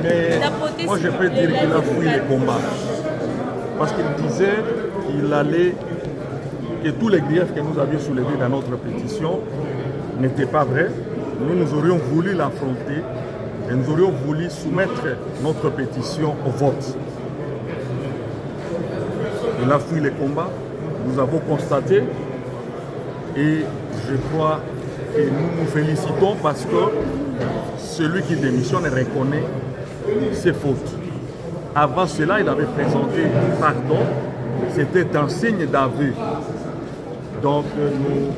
Mais moi, je peux dire qu'il a fui les combats. Parce qu'il disait qu'il allait, que tous les griefs que nous avions soulevés dans notre pétition n'étaient pas vrais. Nous aurions voulu l'affronter et nous aurions voulu soumettre notre pétition au vote. Il a fui les combats, nous avons constaté et je crois que nous nous félicitons parce que celui qui démissionne reconnaît ses fautes. Avant cela, il avait présenté pardon, c'était un signe d'aveu. Donc nous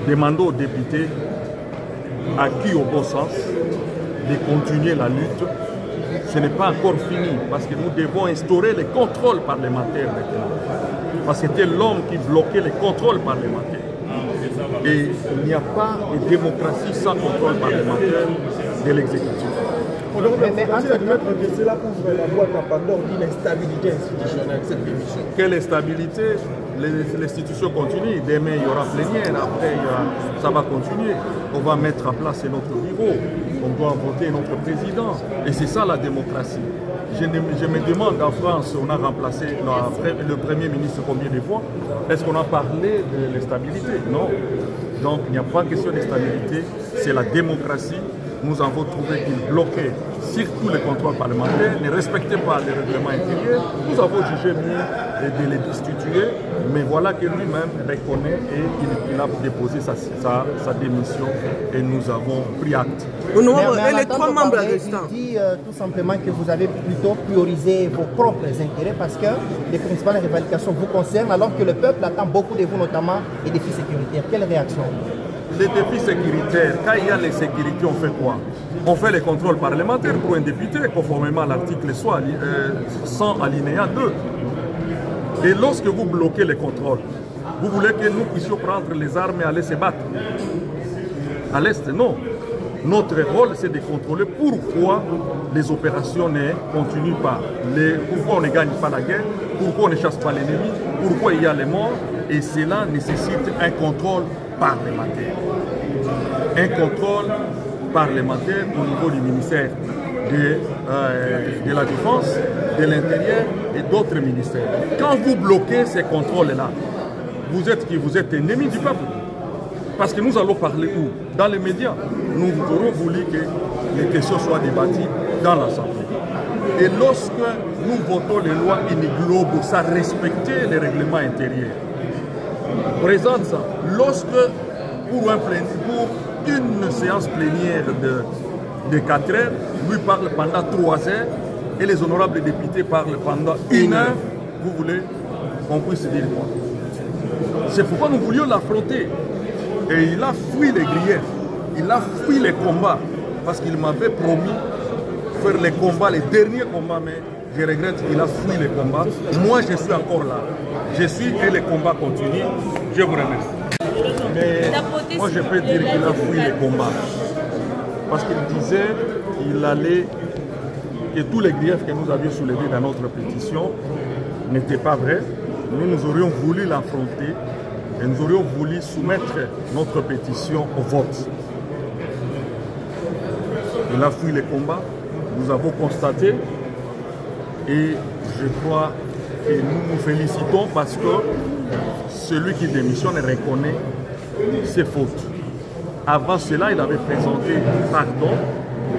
demandons aux députés, acquis au bon sens, de continuer la lutte. Ce n'est pas encore fini parce que nous devons instaurer les contrôles parlementaires maintenant. Parce que c'était l'homme qui bloquait les contrôles parlementaires. Et il n'y a pas de démocratie sans contrôle parlementaire de l'exécutif. Mais admettre que cela ouvre la boîte à Pandore d'une instabilité institutionnelle, cette démission. Quelle instabilité? L'institution continue. Demain, il y aura plénière. Après, ça va continuer. On va mettre en place notre bureau. On doit voter notre président. Et c'est ça la démocratie. Je me demande, en France, on a remplacé le Premier ministre combien de fois? Est-ce qu'on a parlé de l'instabilité? Non. Donc, il n'y a pas question d'instabilité. C'est la démocratie. Nous avons trouvé qu'il bloquait surtout les contrôles parlementaires, ne respectait pas les règlements intérieurs. Nous avons jugé mieux de les destituer, mais voilà que lui-même reconnaît et il a déposé sa démission et nous avons pris acte. Et les trois membres restants. Il dit tout simplement que vous avez plutôt priorisé vos propres intérêts parce que les principales revendications vous concernent alors que le peuple attend beaucoup de vous, notamment les défis sécuritaires. Quelle réaction? Les défis sécuritaires, quand il y a les sécurités, on fait quoi? On fait les contrôles parlementaires pour un député, conformément à l'article 100 alinéa 2. Et lorsque vous bloquez les contrôles, vous voulez que nous puissions prendre les armes et aller se battre? À l'Est, non. Notre rôle, c'est de contrôler pourquoi les opérations ne continuent pas, pourquoi on ne gagne pas la guerre, pourquoi on ne chasse pas l'ennemi, pourquoi il y a les morts. Et cela nécessite un contrôle parlementaire. Un contrôle parlementaire au niveau du ministère de la Défense, de l'Intérieur et d'autres ministères. Quand vous bloquez ces contrôles-là, vous êtes qui? Vous êtes ennemi du peuple. Parce que nous allons parler où? Dans les médias. Nous aurons voulu que les questions soient débattues dans l'Assemblée. Et lorsque nous votons les lois Iniglobo, ça respectait les règlements intérieurs. Présente ça. Lorsque, pour une séance plénière de 4 heures, lui parle pendant 3 heures et les honorables députés parlent pendant 1 heure, vous voulez qu'on puisse dire quoi? C'est pourquoi nous voulions l'affronter. Et il a fui les griefs, il a fui les combats, parce qu'il m'avait promis de faire les combats, les derniers combats, mais je regrette qu'il a fui les combats. Moi, je suis encore là. Je suis et les combats continuent. Je vous remercie. Mais moi, je peux dire qu'il a fui les combats. Parce qu'il disait qu'il allait, que tous les griefs que nous avions soulevés dans notre pétition n'étaient pas vrais. Nous aurions voulu l'affronter et nous aurions voulu soumettre notre pétition au vote. Il a fui les combats, nous avons constaté et je crois que nous nous félicitons parce que celui qui démissionne reconnaît ses fautes. Avant cela, il avait présenté pardon,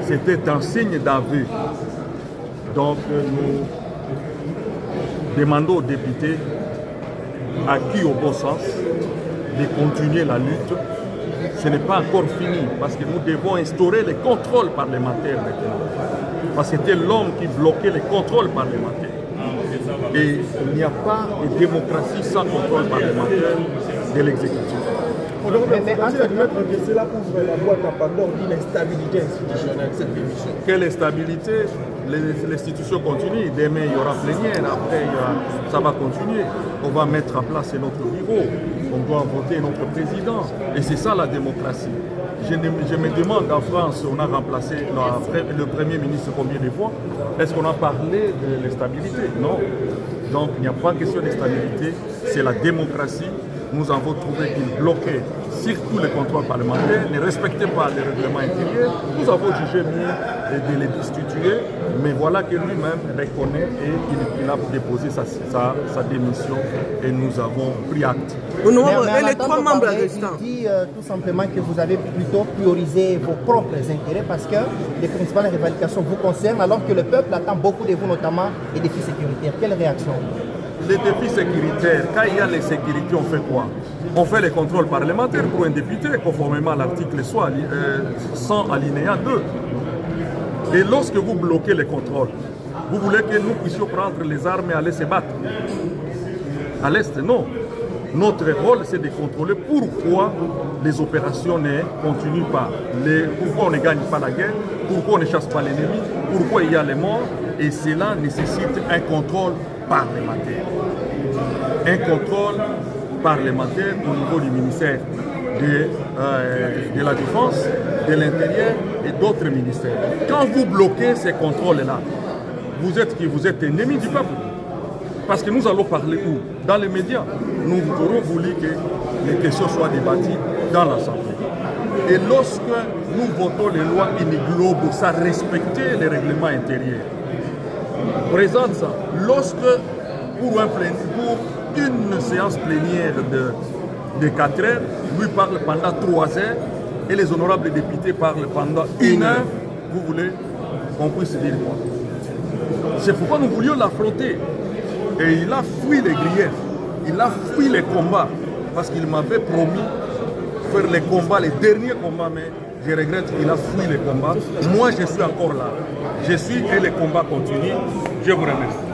c'était un signe d'aveu. Donc nous demandons aux députés, acquis au bon sens, de continuer la lutte. Ce n'est pas encore fini parce que nous devons instaurer les contrôles parlementaires maintenant. Parce que c'était l'homme qui bloquait les contrôles parlementaires. Et il n'y a pas de démocratie sans contrôle parlementaire de l'exécutif. Mais admettre que cela ouvre la boîte à Pandore d'une instabilité institutionnelle, cette démission. Quelle instabilité? L'institution continue. Demain, il y aura plénière. Après, ça va continuer. On va mettre en place notre bureau. On doit voter notre président. Et c'est ça la démocratie. Je me demande, en France, on a remplacé le Premier ministre combien de fois? Est-ce qu'on a parlé de l'instabilité? Non. Donc, il n'y a pas question d'instabilité. C'est la démocratie. nous avons trouvé qu'il bloquait surtout les contrôles parlementaires, ne respectait pas les règlements intérieurs. Nous avons jugé mieux de les destituer, mais voilà que lui-même reconnaît et il a déposé sa démission et nous avons pris acte. Et les trois membres restants. Il dit tout simplement que vous avez plutôt priorisé vos propres intérêts parce que les principales revendications vous concernent alors que le peuple attend beaucoup de vous, notamment les défis sécuritaires. Quelle réaction? Les défis sécuritaires, quand il y a les sécurités, on fait quoi? On fait les contrôles parlementaires pour un député, conformément à l'article 100 alinéa 2. Et lorsque vous bloquez les contrôles, vous voulez que nous puissions prendre les armes et aller se battre. À l'Est, non. Notre rôle, c'est de contrôler pourquoi les opérations ne continuent pas, pourquoi on ne gagne pas la guerre, pourquoi on ne chasse pas l'ennemi, pourquoi il y a les morts. Et cela nécessite un contrôle parlementaire. Un contrôle parlementaire au niveau du ministère de la Défense, de l'Intérieur et d'autres ministères. Quand vous bloquez ces contrôles-là, vous êtes qui? Vous êtes ennemi du peuple. Parce que nous allons parler où? Dans les médias. Nous aurons voulu que les questions soient débattues dans l'Assemblée. Et lorsque nous votons les lois globales, ça respecter les règlements intérieurs. Présente ça. Lorsque pour une séance plénière de 4 heures, lui parle pendant 3 heures et les honorables députés parlent pendant 1 heure, vous voulez qu'on puisse dire quoi? C'est pourquoi nous voulions l'affronter. Et il a fui les griefs, il a fui les combats, parce qu'il m'avait promis de faire les combats, les derniers combats, mais je regrette qu'il a fui les combats. Moi, je suis encore là. Je suis et les combats continuent. Je vous remercie.